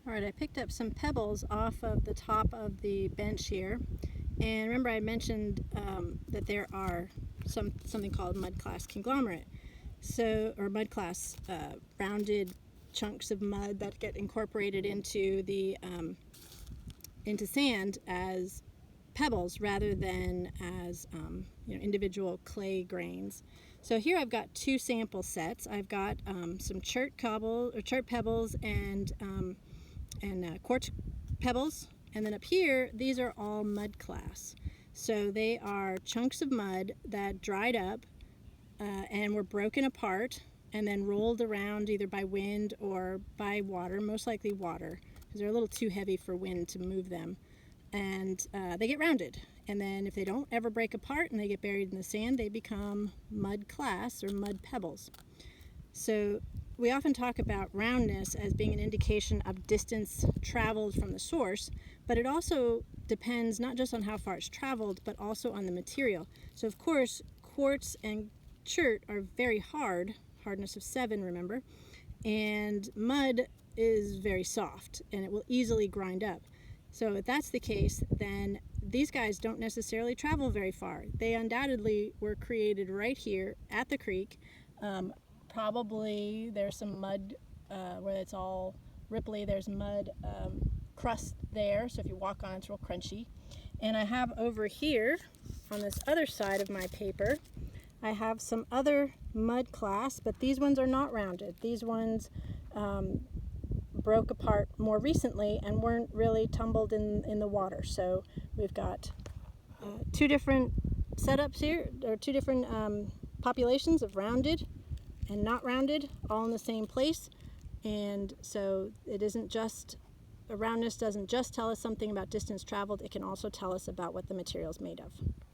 Alright, I picked up some pebbles off of the top of the bench here, and remember I mentioned that there are something called mudclast conglomerate, or mudclasts, rounded chunks of mud that get incorporated into the into sand as pebbles rather than as individual clay grains. So here I've got two sample sets. I've got some chert pebbles and quartz pebbles, and then up here these are all mudclasts. So they are chunks of mud that dried up and were broken apart and then rolled around either by wind or by water, most likely water, because they're a little too heavy for wind to move them. And they get rounded, and then if they don't ever break apart and they get buried in the sand, they become mudclasts or mud pebbles. So we often talk about roundness as being an indication of distance traveled from the source, but it also depends not just on how far it's traveled, but also on the material. So of course, quartz and chert are very hard, hardness of 7, remember, and mud is very soft and it will easily grind up. So if that's the case, then these guys don't necessarily travel very far. They undoubtedly were created right here at the creek. Probably there's some mud where it's all ripply. There's mud crust there, so if you walk on it, it's real crunchy. And I have over here, on this other side of my paper, I have some other mudclasts, but these ones are not rounded. These ones broke apart more recently and weren't really tumbled in the water. So we've got two different setups here, or two different populations of rounded and not rounded, all in the same place. And so it isn't just, roundness doesn't just tell us something about distance traveled, it can also tell us about what the material is made of.